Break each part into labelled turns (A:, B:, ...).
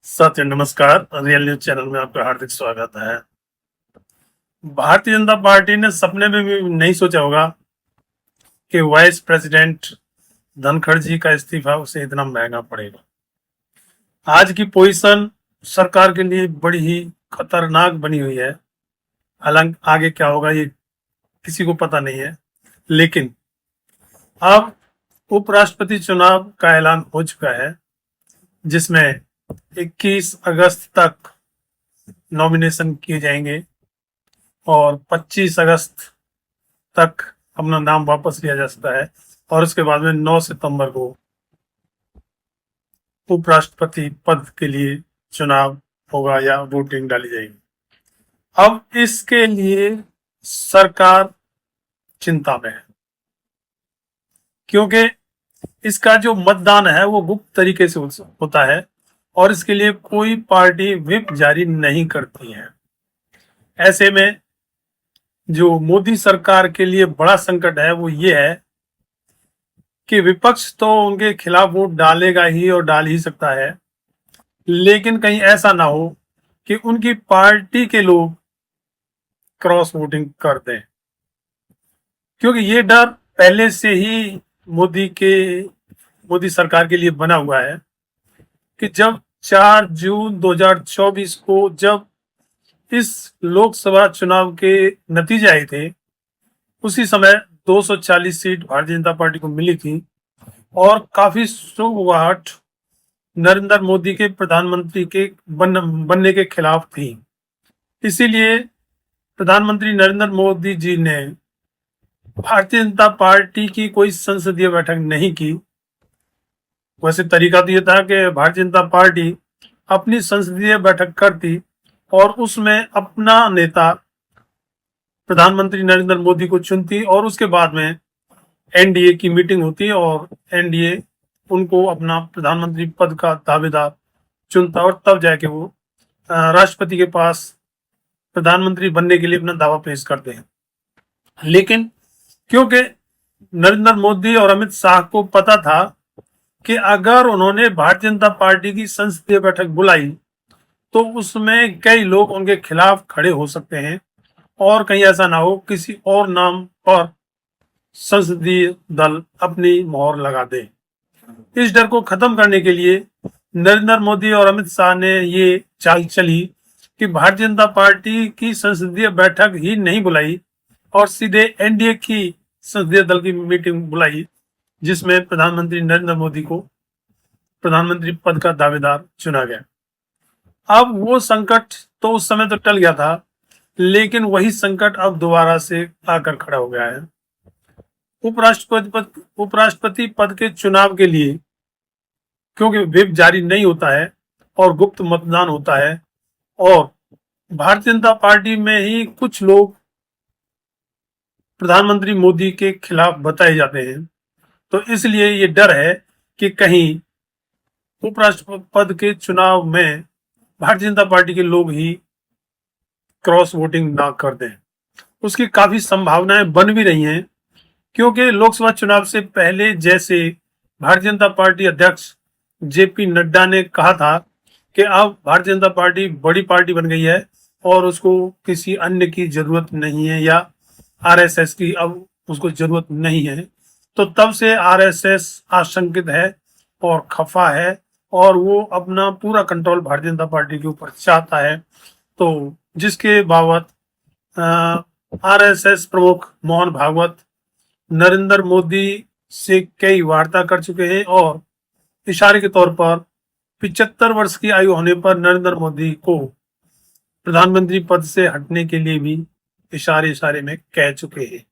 A: सत्य नमस्कार। Real news channel में आपका हार्दिक स्वागत है। भारतीय जनता पार्टी ने सपने में भी नहीं सोचा होगा कि वाइस प्रेसिडेंट धनखड़ जी का इस्तीफा उसे इतना महंगा पड़ेगा। आज की पोजीशन सरकार के लिए बड़ी ही खतरनाक बनी हुई है। हालांकि आगे क्या होगा ये किसी को पता नहीं है, लेकिन अब उपराष्ट्रपति चुनाव का ऐलान हो चुका है, जिसमें 21 अगस्त तक नॉमिनेशन किए जाएंगे और 25 अगस्त तक अपना नाम वापस लिया जा सकता है और उसके बाद में 9 सितंबर को उपराष्ट्रपति पद के लिए चुनाव होगा या वोटिंग डाली जाएगी। अब इसके लिए सरकार चिंता में है, क्योंकि इसका जो मतदान है वो गुप्त तरीके से होता है और इसके लिए कोई पार्टी व्हिप जारी नहीं करती है। ऐसे में जो मोदी सरकार के लिए बड़ा संकट है वो ये है कि विपक्ष तो उनके खिलाफ वोट डालेगा ही और डाल ही सकता है, लेकिन कहीं ऐसा ना हो कि उनकी पार्टी के लोग क्रॉस वोटिंग कर दें, क्योंकि ये डर पहले से ही मोदी सरकार के लिए बना हुआ है कि जब 4 जून 2024 को जब इस लोकसभा चुनाव के नतीजे आए थे, उसी समय 240 सीट भारतीय जनता पार्टी को मिली थी और काफी शुरुआत नरेंद्र मोदी के प्रधानमंत्री के बनने के खिलाफ थी। इसीलिए प्रधानमंत्री नरेंद्र मोदी जी ने भारतीय जनता पार्टी की कोई संसदीय बैठक नहीं की। वैसे तरीका तो ये था कि भारतीय जनता पार्टी अपनी संसदीय बैठक करती और उसमें अपना नेता प्रधानमंत्री नरेंद्र मोदी को चुनती और उसके बाद में एनडीए की मीटिंग होती और एनडीए उनको अपना प्रधानमंत्री पद का दावेदार चुनता और तब जाके वो राष्ट्रपति के पास प्रधानमंत्री बनने के लिए अपना दावा पेश करते हैं। लेकिन क्योंकि नरेंद्र मोदी और अमित शाह को पता था कि अगर उन्होंने भारतीय जनता पार्टी की संसदीय बैठक बुलाई तो उसमें कई लोग उनके खिलाफ खड़े हो सकते हैं और कहीं ऐसा ना हो किसी और नाम पर संसदीय दल अपनी मोहर लगा दे। इस डर को खत्म करने के लिए नरेंद्र मोदी और अमित शाह ने ये चाल चली कि भारतीय जनता पार्टी की संसदीय बैठक ही नहीं बुलाई और सीधे एनडीए की संसदीय दल की मीटिंग बुलाई, जिसमें प्रधानमंत्री नरेंद्र मोदी को प्रधानमंत्री पद का दावेदार चुना गया। अब वो संकट तो उस समय तो टल गया था, लेकिन वही संकट अब दोबारा से आकर खड़ा हो गया है। उपराष्ट्रपति पद के चुनाव के लिए क्योंकि व्हिप जारी नहीं होता है और गुप्त मतदान होता है और भारतीय जनता पार्टी में ही कुछ लोग प्रधानमंत्री मोदी के खिलाफ बताए जाते हैं, तो इसलिए ये डर है कि कहीं उपराष्ट्रपति पद के चुनाव में भारतीय जनता पार्टी के लोग ही क्रॉस वोटिंग ना कर दें। उसकी काफी संभावनाएं बन भी रही हैं, क्योंकि लोकसभा चुनाव से पहले जैसे भारतीय जनता पार्टी अध्यक्ष जेपी नड्डा ने कहा था कि अब भारतीय जनता पार्टी बड़ी पार्टी बन गई है और उसको किसी अन्य की जरूरत नहीं है या आरएसएस की अब उसको जरूरत नहीं है, तो तब से आरएसएस आशंकित है और खफा है और वो अपना पूरा कंट्रोल भारतीय जनता पार्टी के ऊपर चाहता है। तो जिसके बाबत आरएसएस प्रमुख मोहन भागवत नरेंद्र मोदी से कई वार्ता कर चुके हैं और इशारे के तौर पर 75 वर्ष की आयु होने पर नरेंद्र मोदी को प्रधानमंत्री पद से हटने के लिए भी इशारे में कह चुके हैं।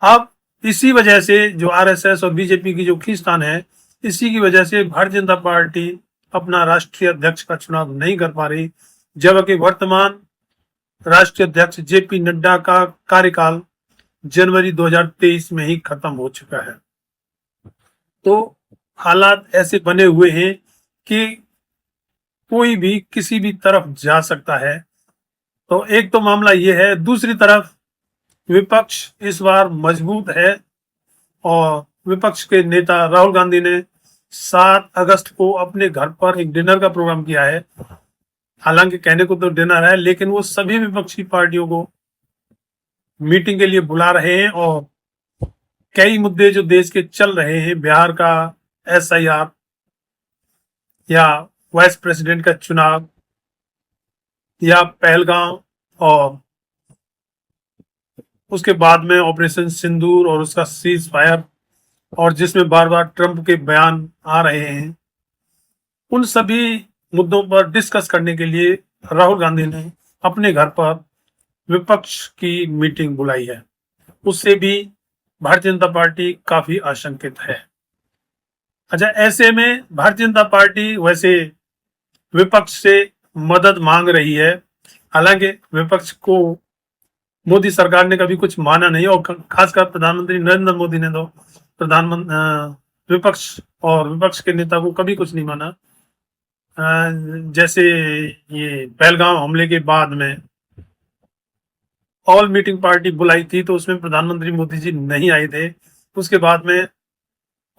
A: अब इसी वजह से जो आरएसएस और बीजेपी की जो खींचतान है, इसी की वजह से भारतीय जनता पार्टी अपना राष्ट्रीय अध्यक्ष का चुनाव नहीं कर पा रही, जबकि वर्तमान राष्ट्रीय अध्यक्ष जेपी नड्डा का कार्यकाल जनवरी 2023 में ही खत्म हो चुका है। तो हालात ऐसे बने हुए हैं कि कोई भी किसी भी तरफ जा सकता है। तो एक तो मामला ये है, दूसरी तरफ विपक्ष इस बार मजबूत है और विपक्ष के नेता राहुल गांधी ने 7 अगस्त को अपने घर पर एक डिनर का प्रोग्राम किया है। हालांकि कहने को तो डिनर है, लेकिन वो सभी विपक्षी पार्टियों को मीटिंग के लिए बुला रहे हैं और कई मुद्दे जो देश के चल रहे हैं, बिहार का SIR या वाइस प्रेसिडेंट का चुनाव या पहलगाम, और उसके बाद में ऑपरेशन सिंदूर और उसका सीज फायर, और जिसमें बार बार ट्रंप के बयान आ रहे हैं, उन सभी मुद्दों पर डिस्कस करने के लिए राहुल गांधी ने अपने घर पर विपक्ष की मीटिंग बुलाई है। उससे भी भारतीय जनता पार्टी काफी आशंकित है। अच्छा, ऐसे में भारतीय जनता पार्टी वैसे विपक्ष से मदद मांग रही है। हालांकि विपक्ष को मोदी सरकार ने कभी कुछ माना नहीं, और खासकर प्रधानमंत्री नरेंद्र मोदी ने तो विपक्ष और विपक्ष के नेता को कभी कुछ नहीं माना। जैसे ये पहलगाम हमले के बाद में ऑल मीटिंग पार्टी बुलाई थी, तो उसमें प्रधानमंत्री मोदी जी नहीं आए थे। उसके बाद में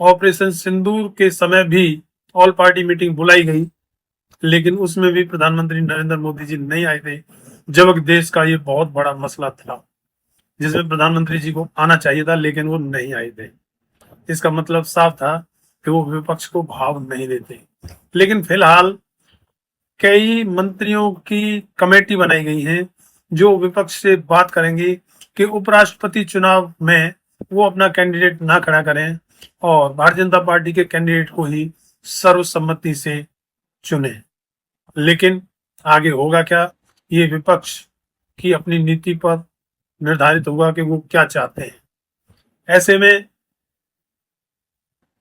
A: ऑपरेशन सिंदूर के समय भी ऑल पार्टी मीटिंग बुलाई गई, लेकिन उसमें भी प्रधानमंत्री नरेंद्र मोदी जी नहीं आए थे, जबकि देश का ये बहुत बड़ा मसला था जिसमें प्रधानमंत्री जी को आना चाहिए था, लेकिन वो नहीं आए थे। इसका मतलब साफ था कि वो विपक्ष को भाव नहीं देते। लेकिन फिलहाल कई मंत्रियों की कमेटी बनाई गई है जो विपक्ष से बात करेंगे कि उपराष्ट्रपति चुनाव में वो अपना कैंडिडेट ना खड़ा करें और भारतीय जनता पार्टी के कैंडिडेट को ही सर्वसम्मति से चुने। लेकिन आगे होगा क्या, ये विपक्ष की अपनी नीति पर निर्धारित होगा कि वो क्या चाहते हैं। ऐसे में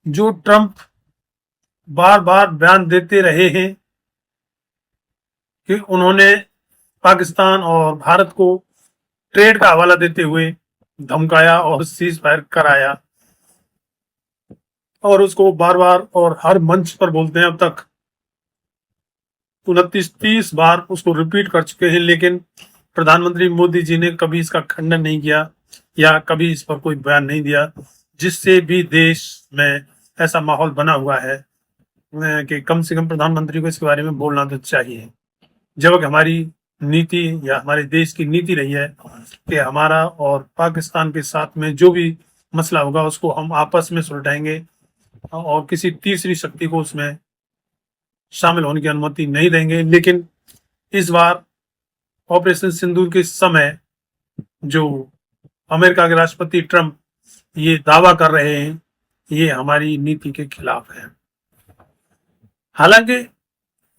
A: जो ट्रंप बार बार बयान देते रहे हैं कि उन्होंने पाकिस्तान और भारत को ट्रेड का हवाला देते हुए धमकाया और सीज फायर कराया, और उसको बार बार और हर मंच पर बोलते हैं, अब तक 29-30 बार उसको रिपीट कर चुके हैं, लेकिन प्रधानमंत्री मोदी जी ने कभी इसका खंडन नहीं किया या कभी इस पर कोई बयान नहीं दिया, जिससे भी देश में ऐसा माहौल बना हुआ है कि कम से कम प्रधानमंत्री को इसके बारे में बोलना तो चाहिए। जबकि हमारी नीति या हमारे देश की नीति रही है कि हमारा और पाकिस्तान के साथ में जो भी मसला होगा उसको हम आपस में सुलझाएंगे और किसी तीसरी शक्ति को उसमें शामिल होने की अनुमति नहीं देंगे। लेकिन इस बार ऑपरेशन सिंदूर के समय जो अमेरिका के राष्ट्रपति ट्रंप ये दावा कर रहे हैं, ये हमारी नीति के खिलाफ है। हालांकि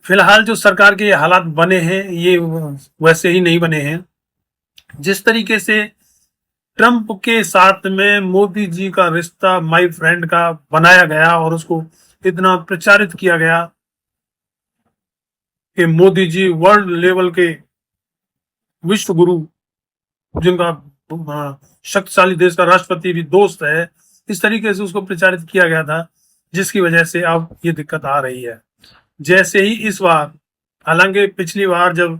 A: फिलहाल जो सरकार के हालात बने हैं ये वैसे ही नहीं बने हैं। जिस तरीके से ट्रंप के साथ में मोदी जी का रिश्ता माय फ्रेंड का बनाया गया और उसको इतना प्रचारित किया गया कि मोदी जी वर्ल्ड लेवल के विश्व गुरु, जिनका शक्तिशाली देश का राष्ट्रपति भी दोस्त है, इस तरीके से उसको प्रचारित किया गया था, जिसकी वजह से अब ये दिक्कत आ रही है। जैसे ही इस बार, हालांकि पिछली बार जब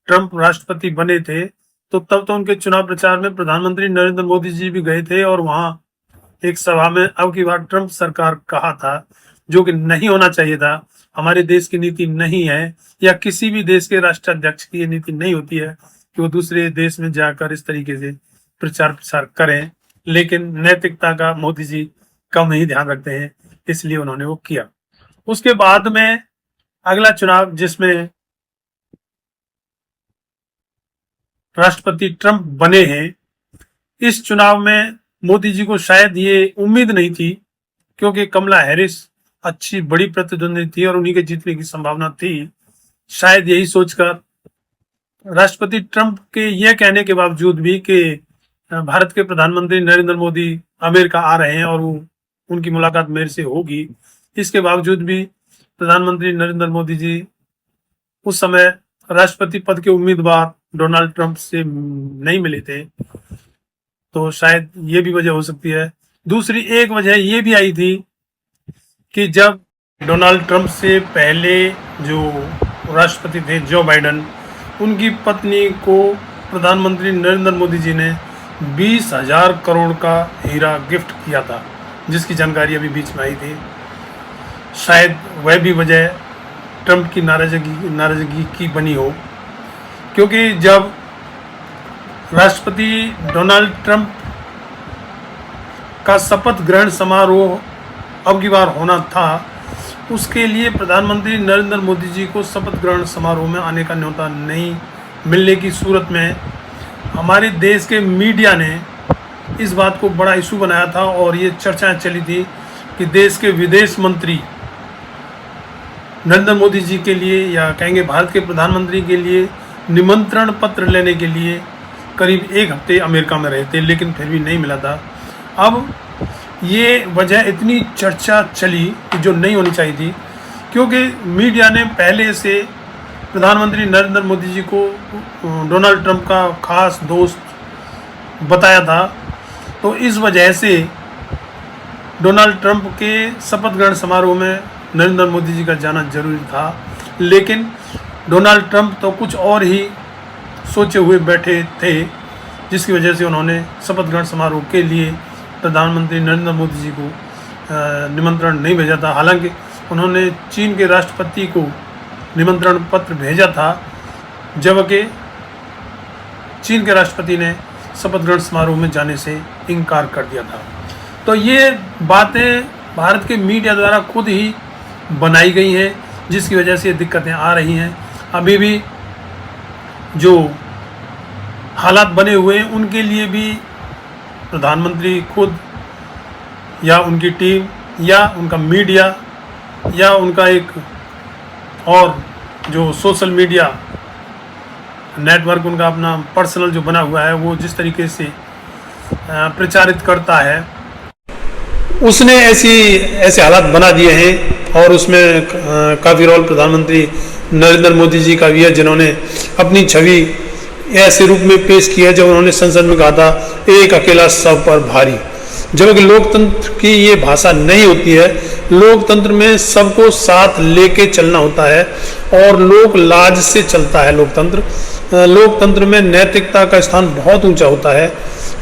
A: ट्रंप राष्ट्रपति बने थे तो तब तो उनके चुनाव प्रचार में प्रधानमंत्री नरेंद्र मोदी जी भी गए थे और वहां एक सभा में अब की बार ट्रंप सरकार कहा था, जो कि नहीं होना चाहिए था। हमारे देश की नीति नहीं है या किसी भी देश के राष्ट्राध्यक्ष की ये नीति नहीं होती है कि वो दूसरे देश में जाकर इस तरीके से प्रचार प्रसार करें, लेकिन नैतिकता का मोदी जी कम ही ध्यान रखते हैं, इसलिए उन्होंने वो किया। उसके बाद में अगला चुनाव जिसमें राष्ट्रपति ट्रंप बने हैं, इस चुनाव में मोदी जी को शायद ये उम्मीद नहीं थी, क्योंकि कमला हैरिस अच्छी बड़ी प्रतिद्वंदी थी और उन्हीं के जीतने की संभावना थी। शायद यही सोचकर राष्ट्रपति ट्रंप के यह कहने के बावजूद भी कि भारत के प्रधानमंत्री नरेंद्र मोदी अमेरिका आ रहे हैं और उनकी मुलाकात मेरे से होगी, इसके बावजूद भी प्रधानमंत्री नरेंद्र मोदी जी उस समय राष्ट्रपति पद के उम्मीदवार डोनाल्ड ट्रंप से नहीं मिले थे, तो शायद ये भी वजह हो सकती है। दूसरी एक वजह ये भी आई थी कि जब डोनाल्ड ट्रंप से पहले जो राष्ट्रपति थे जो बाइडेन, उनकी पत्नी को प्रधानमंत्री नरेंद्र मोदी जी ने 20,000 करोड़ का हीरा गिफ्ट किया था, जिसकी जानकारी अभी बीच में आई थी। शायद वह भी वजह ट्रंप की नाराजगी की बनी हो, क्योंकि जब राष्ट्रपति डोनाल्ड ट्रंप का शपथ ग्रहण समारोह अब की बार होना था, उसके लिए प्रधानमंत्री नरेंद्र मोदी जी को शपथ ग्रहण समारोह में आने का न्योता नहीं मिलने की सूरत में हमारे देश के मीडिया ने इस बात को बड़ा इशू बनाया था और ये चर्चाएं चली थी कि देश के विदेश मंत्री नरेंद्र मोदी जी के लिए या कहेंगे भारत के प्रधानमंत्री के लिए निमंत्रण पत्र लेने के लिए करीब एक हफ्ते अमेरिका में रहे थे, लेकिन फिर भी नहीं मिला था। अब ये वजह इतनी चर्चा चली कि जो नहीं होनी चाहिए थी, क्योंकि मीडिया ने पहले से प्रधानमंत्री नरेंद्र मोदी जी को डोनाल्ड ट्रंप का खास दोस्त बताया था। तो इस वजह से डोनाल्ड ट्रंप के शपथ ग्रहण समारोह में नरेंद्र मोदी जी का जाना जरूरी था, लेकिन डोनाल्ड ट्रंप तो कुछ और ही सोचे हुए बैठे थे, जिसकी वजह से उन्होंने शपथ ग्रहण समारोह के लिए प्रधानमंत्री नरेंद्र मोदी जी को निमंत्रण नहीं भेजा था। हालांकि उन्होंने चीन के राष्ट्रपति को निमंत्रण पत्र भेजा था, जबकि चीन के राष्ट्रपति ने शपथ ग्रहण समारोह में जाने से इनकार कर दिया था। तो ये बातें भारत के मीडिया द्वारा खुद ही बनाई गई हैं, जिसकी वजह से दिक्कतें आ रही हैं। अभी भी जो हालात बने हुए हैं उनके लिए भी प्रधानमंत्री खुद या उनकी टीम या उनका मीडिया या उनका एक और जो सोशल मीडिया नेटवर्क उनका अपना पर्सनल जो बना हुआ है, वो जिस तरीके से प्रचारित करता है, उसने ऐसे हालात बना दिए हैं। और उसमें काफ़ी रोल प्रधानमंत्री नरेंद्र मोदी जी का भी है, जिन्होंने अपनी छवि ऐसे रूप में पेश किया जब उन्होंने संसद में कहा था एक अकेला सब पर भारी, जबकि लोकतंत्र की ये भाषा नहीं होती है। लोकतंत्र में सबको साथ लेके चलना होता है और लोक लाज से चलता है लोकतंत्र में नैतिकता का स्थान बहुत ऊंचा होता है,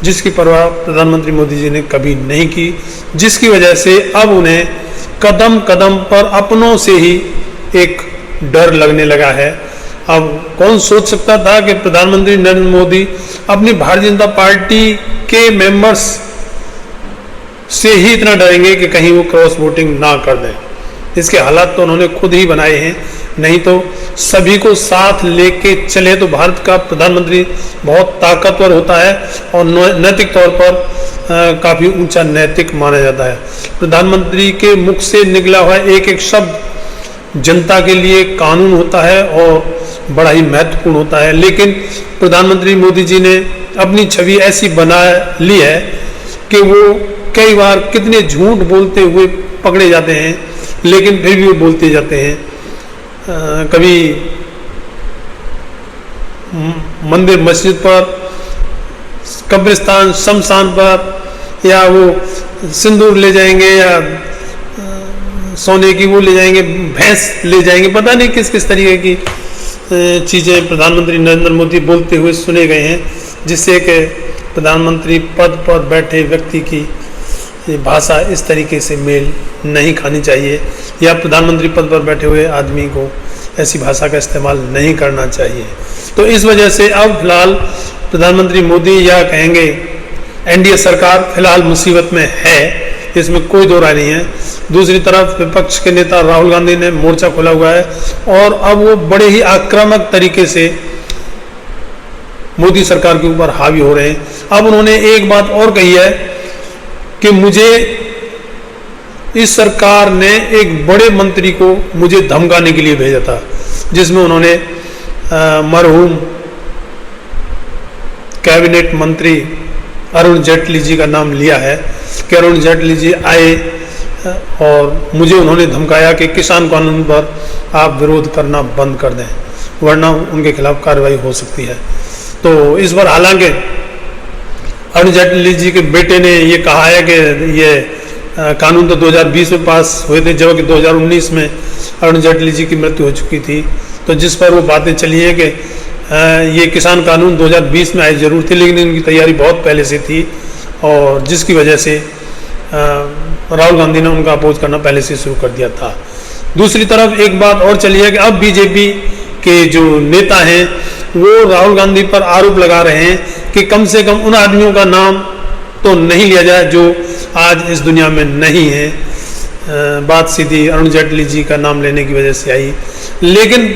A: जिसकी परवाह प्रधानमंत्री मोदी जी ने कभी नहीं की, जिसकी वजह से अब उन्हें कदम कदम पर अपनों से ही एक डर लगने लगा है। अब कौन सोच सकता था कि प्रधानमंत्री नरेंद्र मोदी अपनी भारतीय जनता पार्टी के मेंबर्स से ही इतना डरेंगे कि कहीं वो क्रॉस वोटिंग ना कर दें। इसके हालात तो उन्होंने खुद ही बनाए हैं, नहीं तो सभी को साथ लेके चले तो भारत का प्रधानमंत्री बहुत ताकतवर होता है और नैतिक तौर पर काफ़ी ऊंचा नैतिक माना जाता है। प्रधानमंत्री के मुख से निकला हुआ एक एक शब्द जनता के लिए कानून होता है और बड़ा ही महत्वपूर्ण होता है, लेकिन प्रधानमंत्री मोदी जी ने अपनी छवि ऐसी बना ली है कि वो कई बार कितने झूठ बोलते हुए पकड़े जाते हैं, लेकिन फिर भी वो बोलते जाते हैं। कभी मंदिर मस्जिद पर, कब्रिस्तान शमशान पर, या वो सिंदूर ले जाएंगे या सोने की वो ले जाएंगे, भैंस ले जाएंगे, पता नहीं किस किस तरीके की चीज़ें प्रधानमंत्री नरेंद्र मोदी बोलते हुए सुने गए हैं, जिससे कि प्रधानमंत्री पद पर बैठे व्यक्ति की भाषा इस तरीके से मेल नहीं खानी चाहिए, या प्रधानमंत्री पद पर बैठे हुए आदमी को ऐसी भाषा का इस्तेमाल नहीं करना चाहिए। तो इस वजह से अब फिलहाल प्रधानमंत्री मोदी या कहेंगे एनडीए सरकार फिलहाल मुसीबत में है, इसमें कोई दो राय नहीं है। दूसरी तरफ विपक्ष के नेता राहुल गांधी ने मोर्चा खोला हुआ है और अब वो बड़े ही आक्रामक तरीके से मोदी सरकार के ऊपर हावी हो रहे हैं। अब उन्होंने एक बात और कही है कि मुझे इस सरकार ने एक बड़े मंत्री को मुझे धमकाने के लिए भेजा था, जिसमें उन्होंने मरहूम कैबिनेट मंत्री अरुण जेटली जी का नाम लिया है कि अरुण जेटली जी आए और मुझे उन्होंने धमकाया कि किसान कानून पर आप विरोध करना बंद कर दें, वरना उनके खिलाफ कार्रवाई हो सकती है। तो इस बार हालांकि अरुण जेटली जी के बेटे ने ये कहा है कि ये कानून तो 2020 में पास हुए थे, जबकि 2019 में अरुण जेटली जी की मृत्यु हो चुकी थी। तो जिस पर वो बातें चली हैं कि ये किसान कानून 2020 में आए जरूर थे, लेकिन इनकी तैयारी बहुत पहले से थी और जिसकी वजह से राहुल गांधी ने उनका अपोज करना पहले से शुरू कर दिया था। दूसरी तरफ एक बात और चली है कि अब बीजेपी के जो नेता हैं वो राहुल गांधी पर आरोप लगा रहे हैं कि कम से कम उन आदमियों का नाम तो नहीं लिया जाए जो आज इस दुनिया में नहीं है। बात सीधी अरुण जेटली जी का नाम लेने की वजह से आई, लेकिन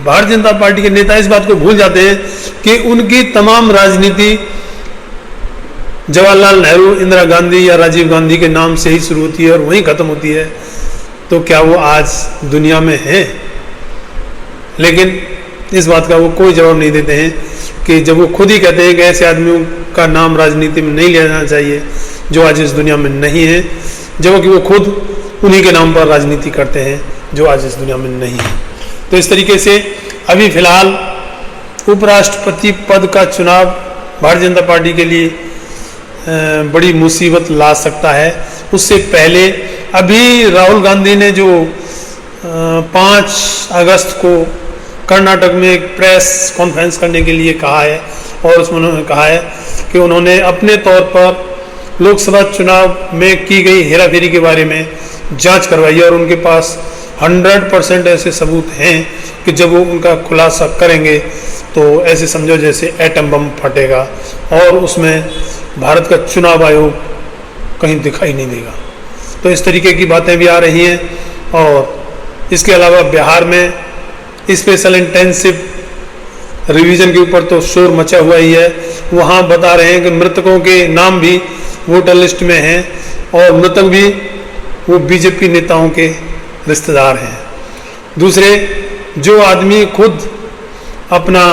A: भारतीय जनता पार्टी के नेता इस बात को भूल जाते हैं कि उनकी तमाम राजनीति जवाहरलाल नेहरू, इंदिरा गांधी या राजीव गांधी के नाम से ही शुरू होती है और वहीं खत्म होती है। तो क्या वो आज दुनिया में हैं? लेकिन इस बात का वो कोई जवाब नहीं देते हैं कि जब वो खुद ही कहते हैं कि ऐसे आदमियों का नाम राजनीति में नहीं लिया जाना चाहिए जो आज इस दुनिया में नहीं है, जबकि वो खुद उन्हीं के नाम पर राजनीति करते हैं जो आज इस दुनिया में नहीं है। तो इस तरीके से अभी फिलहाल उपराष्ट्रपति पद का चुनाव भारतीय जनता पार्टी के लिए बड़ी मुसीबत ला सकता है। उससे पहले अभी राहुल गांधी ने जो 5 अगस्त को कर्नाटक में एक प्रेस कॉन्फ्रेंस करने के लिए कहा है और उसमें उन्होंने कहा है कि उन्होंने अपने तौर पर लोकसभा चुनाव में की गई हेराफेरी के बारे में जांच करवाई है और उनके पास 100% ऐसे सबूत हैं कि जब वो उनका खुलासा करेंगे तो ऐसे समझो जैसे एटम बम फटेगा और उसमें भारत का चुनाव आयोग कहीं दिखाई नहीं देगा। तो इस तरीके की बातें भी आ रही हैं। और इसके अलावा बिहार में स्पेशल इंटेंसिव रिवीजन के ऊपर तो शोर मचा हुआ ही है। वहाँ बता रहे हैं कि मृतकों के नाम भी वोटर लिस्ट में हैं और मृतक भी वो बीजेपी नेताओं के रिश्तेदार हैं। दूसरे जो आदमी खुद अपना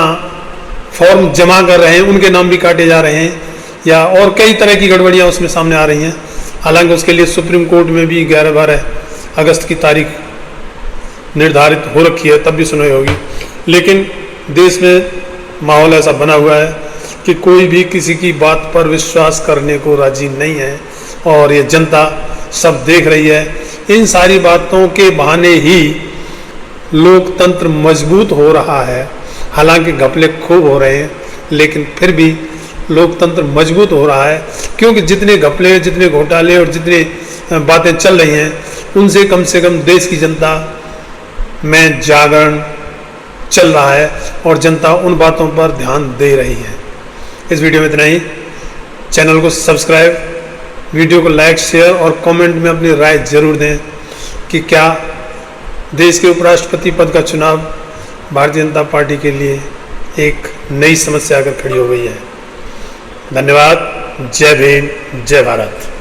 A: फॉर्म जमा कर रहे हैं उनके नाम भी काटे जा रहे हैं या और कई तरह की गड़बड़ियाँ उसमें सामने आ रही हैं। हालांकि उसके लिए सुप्रीम कोर्ट में भी 11-12 अगस्त की तारीख निर्धारित हो रखी है, तब भी सुनवाई होगी। लेकिन देश में माहौल ऐसा बना हुआ है कि कोई भी किसी की बात पर विश्वास करने को राजी नहीं है और ये जनता सब देख रही है। इन सारी बातों के बहाने ही लोकतंत्र मजबूत हो रहा है। हालांकि घपले खूब हो रहे हैं लेकिन फिर भी लोकतंत्र मजबूत हो रहा है, क्योंकि जितने घपले, जितने घोटाले और जितने बातें चल रही हैं उनसे कम से कम देश की जनता में जागरण चल रहा है और जनता उन बातों पर ध्यान दे रही है। इस वीडियो में इतना ही। चैनल को सब्सक्राइब, वीडियो को लाइक, शेयर और कमेंट में अपनी राय जरूर दें कि क्या देश के उपराष्ट्रपति पद का चुनाव भारतीय जनता पार्टी के लिए एक नई समस्या अगर खड़ी हो गई है। धन्यवाद। जय भीम, जय भारत।